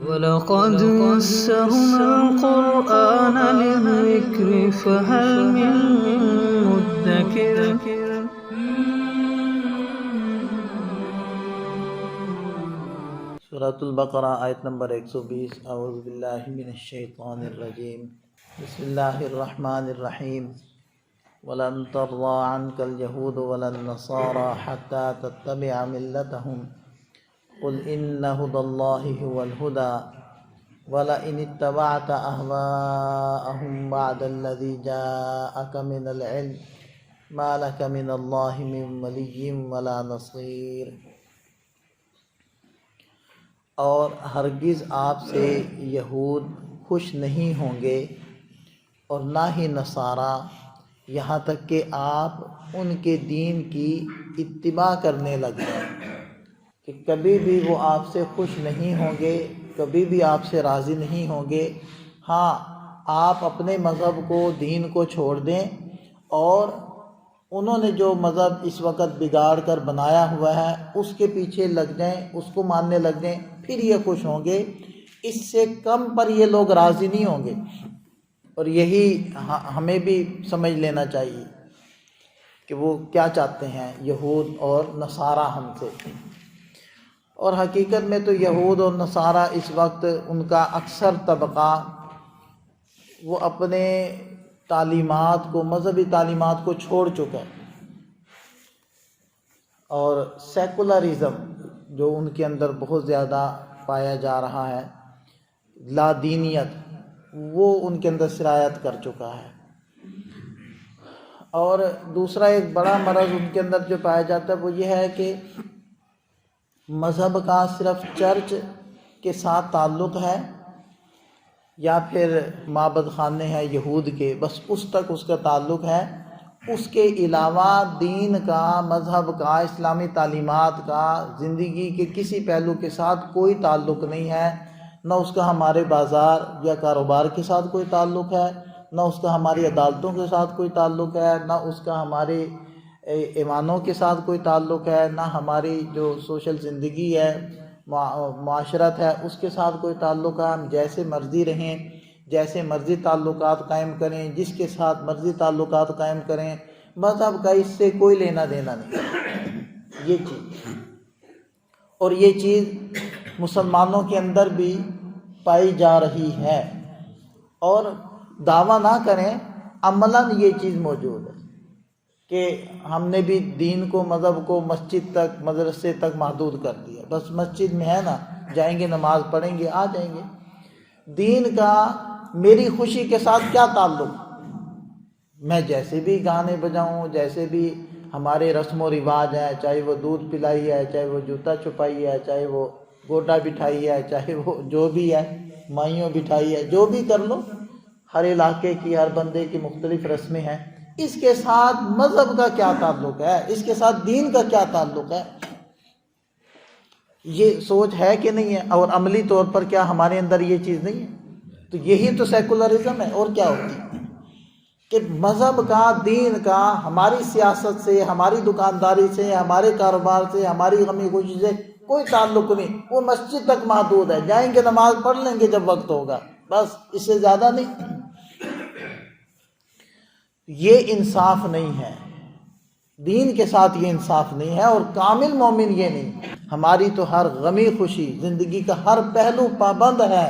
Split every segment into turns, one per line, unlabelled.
وَلَقَدْ يَسَّرْنَا الْقُرْآنَ لِلذِّكْرِ فَهَلْ مِن مُّدَّكِرٍ
سورۃ البقرہ آیت نمبر 120۔ اعوذ باللہ من الشیطان الرجیم، بسم اللہ الرحمن الرحیم۔ وَلَن تَرْضَىٰ عَنْكَ الْيَهُودُ وَلَا النَّصَارَىٰ حَتَّىٰ تَتَّبِعَ مِلَّتَهُمْ قُلْ إِنَّ هُدَى اللَّهِ هُوَ الْهُدَىٰ وَلَئِنِ اتَّبَعْتَ أَهْوَاءَهُمْ بَعْدَ الَّذِي جَاءَكَ مِنَ الْعِلْمِ مَا لَكَ مِنَ اللَّهِ مِن وَلِيٍّ وَلَا نَصِيرٍ۔ اور ہرگز آپ سے یہود خوش نہیں ہوں گے اور نہ ہی نصارہ، یہاں تک کہ آپ ان کے دین کی اتباع کرنے لگیں، کہ کبھی بھی وہ آپ سے خوش نہیں ہوں گے، کبھی بھی آپ سے راضی نہیں ہوں گے۔ ہاں، آپ اپنے مذہب کو، دین کو چھوڑ دیں اور انہوں نے جو مذہب اس وقت بگاڑ کر بنایا ہوا ہے اس کے پیچھے لگ جائیں، اس کو ماننے لگ جائیں، پھر یہ خوش ہوں گے۔ اس سے کم پر یہ لوگ راضی نہیں ہوں گے۔ اور یہی ہمیں بھی سمجھ لینا چاہیے کہ وہ کیا چاہتے ہیں یہود اور نصارہ ہم سے۔ اور حقیقت میں تو یہود اور نصارہ اس وقت ان کا اکثر طبقہ وہ اپنے تعلیمات کو، مذہبی تعلیمات کو چھوڑ چکا ہے، اور سیکولرزم جو ان کے اندر بہت زیادہ پایا جا رہا ہے، لا دینیت، وہ ان کے اندر سرایت کر چکا ہے۔ اور دوسرا ایک بڑا مرض ان کے اندر جو پایا جاتا ہے وہ یہ ہے کہ مذہب کا صرف چرچ کے ساتھ تعلق ہے یا پھر معبد خانے ہیں یہود کے، بس اس تک اس کا تعلق ہے۔ اس کے علاوہ دین کا، مذہب کا، اسلامی تعلیمات کا، زندگی کے کسی پہلو کے ساتھ کوئی تعلق نہیں ہے۔ نہ اس کا ہمارے بازار یا کاروبار کے ساتھ کوئی تعلق ہے، نہ اس کا ہماری عدالتوں کے ساتھ کوئی تعلق ہے، نہ اس کا ہمارے ایوانوں کے ساتھ کوئی تعلق ہے، نہ ہماری جو سوشل زندگی ہے، معاشرت ہے، اس کے ساتھ کوئی تعلق ہے۔ ہم جیسے مرضی رہیں، جیسے مرضی تعلقات قائم کریں، جس کے ساتھ مرضی تعلقات قائم کریں، مذہب کا اس سے کوئی لینا دینا نہیں۔ یہ چیز، اور یہ چیز مسلمانوں کے اندر بھی پائی جا رہی ہے، اور دعویٰ نہ کریں، عملاً یہ چیز موجود ہے کہ ہم نے بھی دین کو، مذہب کو مسجد تک، مدرسے تک محدود کر دیا۔ بس مسجد میں ہے نا، جائیں گے نماز پڑھیں گے آ جائیں گے۔ دین کا میری خوشی کے ساتھ کیا تعلق؟ میں جیسے بھی گانے بجاؤں، جیسے بھی ہمارے رسم و رواج ہیں، چاہے وہ دودھ پلائی ہے، چاہے وہ جوتا چھپائی ہے، چاہے وہ گوٹا بٹھائی ہے، چاہے وہ جو بھی ہے، مائیوں بٹھائی ہے، جو بھی کر لو، ہر علاقے کی، ہر بندے کی مختلف رسمیں ہیں۔ اس کے ساتھ مذہب کا کیا تعلق ہے؟ اس کے ساتھ دین کا کیا تعلق ہے؟ یہ سوچ ہے کہ نہیں ہے؟ اور عملی طور پر کیا ہمارے اندر یہ چیز نہیں ہے؟ تو یہی تو سیکولرزم ہے، اور کیا ہوتی ہے کہ مذہب کا، دین کا ہماری سیاست سے، ہماری دکانداری سے، ہمارے کاروبار سے، ہماری غمی خوشی سے کوئی تعلق نہیں۔ وہ مسجد تک محدود ہے، جائیں گے نماز پڑھ لیں گے جب وقت ہوگا، بس اس سے زیادہ نہیں۔ یہ انصاف نہیں ہے، دین کے ساتھ یہ انصاف نہیں ہے، اور کامل مومن یہ نہیں۔ ہماری تو ہر غمی خوشی، زندگی کا ہر پہلو پابند ہے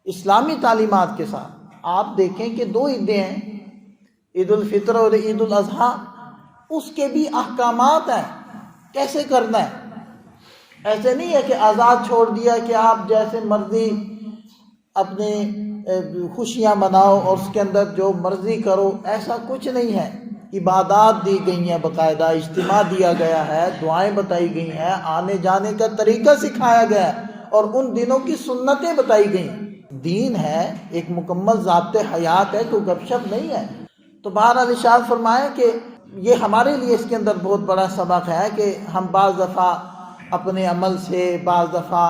اسلامی تعلیمات کے ساتھ۔ آپ دیکھیں کہ 2 عیدیں ہیں، عید الفطر اور عید الاضحیٰ، اس کے بھی احکامات ہیں کیسے کرنا ہے۔ ایسے نہیں ہے کہ آزاد چھوڑ دیا کہ آپ جیسے مرضی اپنے خوشیاں مناؤ اور اس کے اندر جو مرضی کرو، ایسا کچھ نہیں ہے۔ عبادات دی گئی ہیں، باقاعدہ اجتماع دیا گیا ہے، دعائیں بتائی گئی ہیں، آنے جانے کا طریقہ سکھایا گیا ہے، اور ان دنوں کی سنتیں بتائی گئی۔ دین ہے، ایک مکمل ضابط حیات ہے، کوئی گپ شپ نہیں ہے۔ تو بہرحال ارشاد فرمایا کہ یہ ہمارے لیے اس کے اندر بہت بڑا سبق ہے کہ ہم بعض دفعہ اپنے عمل سے، بعض دفعہ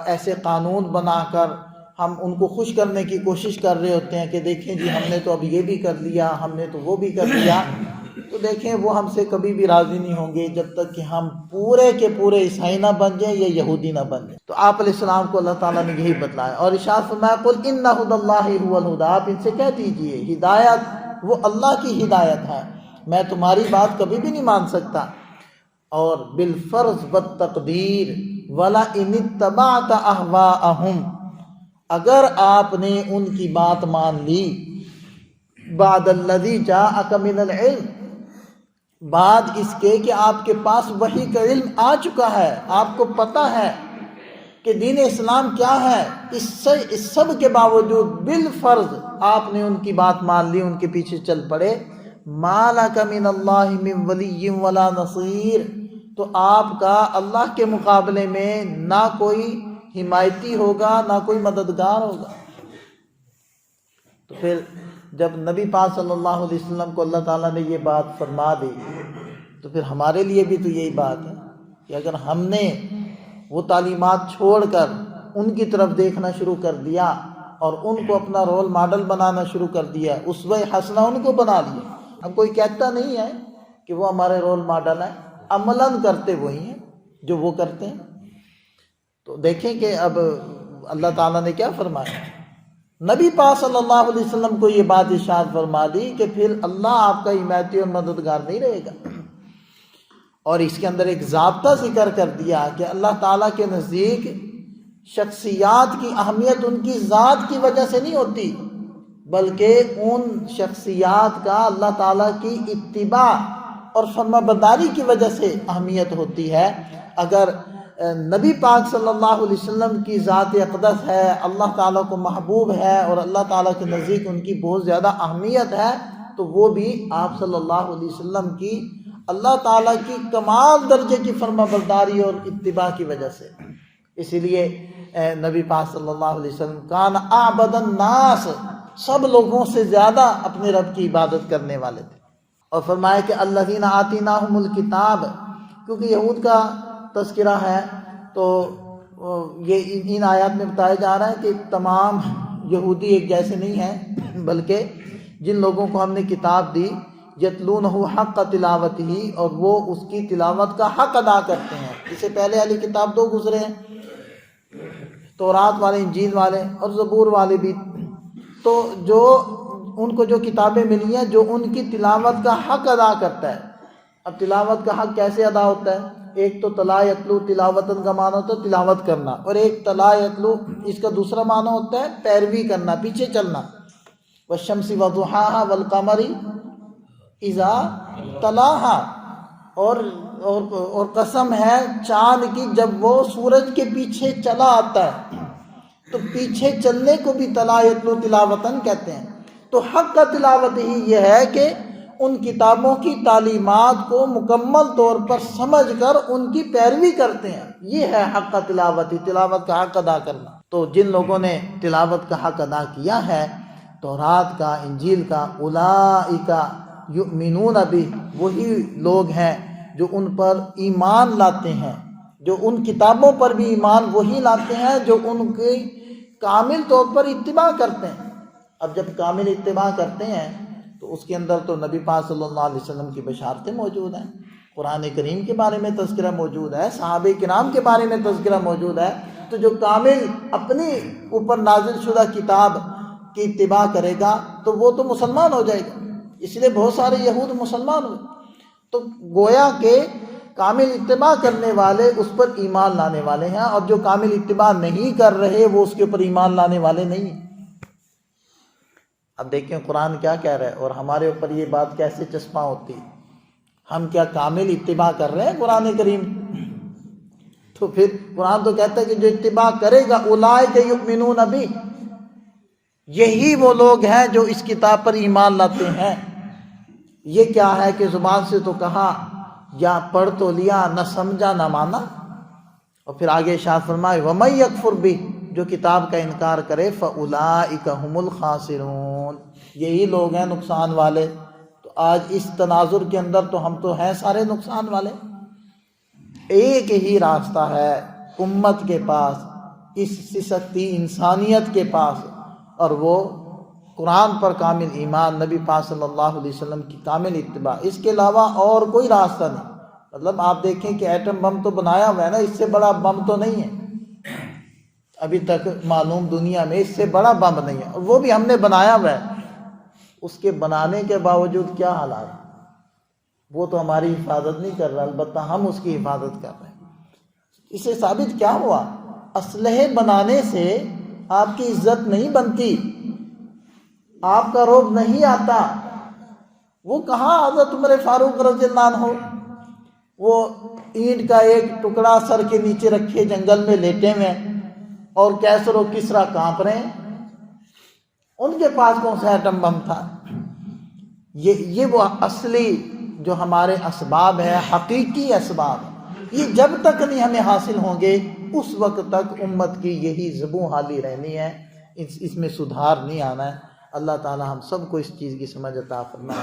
ایسے قانون بنا کر ہم ان کو خوش کرنے کی کوشش کر رہے ہوتے ہیں کہ دیکھیں جی ہم نے تو اب یہ بھی کر لیا، ہم نے تو وہ بھی کر لیا۔ تو دیکھیں وہ ہم سے کبھی بھی راضی نہیں ہوں گے جب تک کہ ہم پورے کے پورے عیسائی نہ بن جائیں یا یہودی نہ بن جائیں۔ تو آپ علیہ السلام کو اللہ تعالیٰ نے یہی بتلایا، اور ارشاد فرمایا قل ان ھدی اللہ ھو الھدی، آپ ان سے کہہ دیجئے ہدایت وہ اللہ کی ہدایت ہے، میں تمہاری بات کبھی بھی نہیں مان سکتا۔ اور بالفرض والتقدیر ولا ان اتبعت اہواءہم، اگر آپ نے ان کی بات مان لی، بعد الذی جاءک من العلم، بعد اس کے کہ آپ کے پاس وحی کا علم آ چکا ہے، آپ کو پتہ ہے کہ دین اسلام کیا ہے، اس سب کے باوجود بالفرض آپ نے ان کی بات مان لی، ان کے پیچھے چل پڑے، ما لک من اللہ من ولی ولا نصیر، تو آپ کا اللہ کے مقابلے میں نہ کوئی حمایتی ہوگا نہ کوئی مددگار ہوگا۔ تو پھر جب نبی پاک صلی اللہ علیہ وسلم کو اللہ تعالیٰ نے یہ بات فرما دی تو پھر ہمارے لیے بھی تو یہی بات ہے کہ اگر ہم نے وہ تعلیمات چھوڑ کر ان کی طرف دیکھنا شروع کر دیا اور ان کو اپنا رول ماڈل بنانا شروع کر دیا، اسوہ حسنہ ان کو بنا لیا، اب کوئی کہتا نہیں ہے کہ وہ ہمارے رول ماڈل ہیں، عملاً کرتے وہی ہیں جو وہ کرتے ہیں۔ تو دیکھیں کہ اب اللہ تعالیٰ نے کیا فرمایا، نبی پاک صلی اللہ علیہ وسلم کو یہ بات ارشاد فرما دی کہ پھر اللہ آپ کا حمایتی اور مددگار نہیں رہے گا، اور اس کے اندر ایک ضابطہ ذکر کر دیا کہ اللہ تعالیٰ کے نزدیک شخصیات کی اہمیت ان کی ذات کی وجہ سے نہیں ہوتی، بلکہ ان شخصیات کا اللہ تعالیٰ کی اتباع اور فرما برداری کی وجہ سے اہمیت ہوتی ہے۔ اگر نبی پاک صلی اللہ علیہ وسلم کی ذات اقدس ہے، اللہ تعالیٰ کو محبوب ہے اور اللہ تعالیٰ کے نزدیک ان کی بہت زیادہ اہمیت ہے، تو وہ بھی آپ صلی اللہ علیہ وسلم کی اللہ تعالیٰ کی کمال درجے کی فرما برداری اور اتباع کی وجہ سے۔ اسی لیے نبی پاک صلی اللہ علیہ وسلم کان اعبد الناس، سب لوگوں سے زیادہ اپنے رب کی عبادت کرنے والے تھے۔ اور فرمایا کہ الذین آتیناہم الکتاب، کیونکہ یہود کا تذکرہ ہے تو یہ ان آیات میں بتایا جا رہا ہے کہ تمام یہودی ایک جیسے نہیں ہیں، بلکہ جن لوگوں کو ہم نے کتاب دی یتلونہ حق تلاوتہ، اور وہ اس کی تلاوت کا حق ادا کرتے ہیں۔ اس سے پہلے والی کتاب دو گزرے ہیں، تورات والے، انجیل والے اور زبور والے بھی، تو جو ان کو جو کتابیں ملی ہیں جو ان کی تلاوت کا حق ادا کرتا ہے۔ اب تلاوت کا حق کیسے ادا ہوتا ہے؟ ایک تو تلا یتلو تلاوتن کا معنی ہوتا ہے تلاوت کرنا، اور ایک تلا یتلو اس کا دوسرا معنی ہوتا ہے پیروی کرنا، پیچھے چلنا۔ والشمس وضحاها والقمر اذا تلاها، اور قسم ہے چاند کی جب وہ سورج کے پیچھے چلا آتا ہے، تو پیچھے چلنے کو بھی تلا یتلو تلاوتن کہتے ہیں۔ تو حق کا تلاوت ہی یہ ہے کہ ان کتابوں کی تعلیمات کو مکمل طور پر سمجھ کر ان کی پیروی کرتے ہیں، یہ ہے حق کا تلاوت، تلاوت کا حق ادا کرنا۔ تو جن لوگوں نے تلاوت کا حق ادا کیا ہے تورات کا، انجیل کا، اولئک یؤمنون بہ، وہی لوگ ہیں جو ان پر ایمان لاتے ہیں، جو ان کتابوں پر بھی ایمان وہی لاتے ہیں جو ان کی کامل طور پر اتباع کرتے ہیں۔ اب جب کامل اتباع کرتے ہیں تو اس کے اندر تو نبی پاک صلی اللہ علیہ وسلم کی بشارتیں موجود ہیں، قرآن کریم کے بارے میں تذکرہ موجود ہے، صحابہ کرام کے بارے میں تذکرہ موجود ہے۔ تو جو کامل اپنی اوپر نازل شدہ کتاب کی اتباع کرے گا تو وہ تو مسلمان ہو جائے گا، اس لیے بہت سارے یہود مسلمان ہوئے۔ تو گویا کہ کامل اتباع کرنے والے اس پر ایمان لانے والے ہیں، اور جو کامل اتباع نہیں کر رہے وہ اس کے اوپر ایمان لانے والے نہیں ہیں۔ اب دیکھیں قرآن کیا کہہ رہا ہے اور ہمارے اوپر یہ بات کیسے چسپاں ہوتی ہے۔ ہم کیا کامل اتباع کر رہے ہیں قرآن کریم؟ تو پھر قرآن تو کہتا ہے کہ جو اتباع کرے گا اولئک یؤمنون بہ، یہی وہ لوگ ہیں جو اس کتاب پر ایمان لاتے ہیں۔ یہ کیا ہے کہ زبان سے تو کہا یا پڑھ تو لیا، نہ سمجھا نہ مانا۔ اور پھر آگے ارشاد فرمائے وَمَن یکفر بہ، جو کتاب کا انکار کرے فَأُولَئِکَ هُمُ الْخَاسِرُونَ، یہی لوگ ہیں نقصان والے۔ تو آج اس تناظر کے اندر تو ہم تو ہیں سارے نقصان والے۔ ایک ہی راستہ ہے امت کے پاس، اس سسکتی انسانیت کے پاس، اور وہ قرآن پر کامل ایمان، نبی پاک صلی اللہ علیہ وسلم کی کامل اتباع، اس کے علاوہ اور کوئی راستہ نہیں۔ مطلب آپ دیکھیں کہ ایٹم بم تو بنایا ہوا ہے نا، اس سے بڑا بم تو نہیں ہے ابھی تک معلوم دنیا میں، اس سے بڑا بم نہیں ہے، اور وہ بھی ہم نے بنایا ہوا ہے۔ اس کے بنانے کے باوجود کیا حالات، وہ تو ہماری حفاظت نہیں کر رہا، البتہ ہم اس کی حفاظت کر رہے ہیں۔ اس سے ثابت کیا ہوا؟ اسلحے بنانے سے آپ کی عزت نہیں بنتی، آپ کا رعب نہیں آتا۔ وہ کہاں حضرت عمر فاروق رضی اللہ عنہ وہ اینٹ کا ایک ٹکڑا سر کے نیچے رکھے جنگل میں لیٹے ہوئے اور کیسر و کسرا کانپ رہے ہیں، ان کے پاس کون سا ایٹم بم تھا؟ یہ وہ اصلی جو ہمارے اسباب ہے، حقیقی اسباب، یہ جب تک نہیں ہمیں حاصل ہوں گے اس وقت تک امت کی یہی زبوں حالی رہنی ہے، اس میں سدھار نہیں آنا ہے۔ اللہ تعالی ہم سب کو اس چیز کی سمجھ عطا فرمائے۔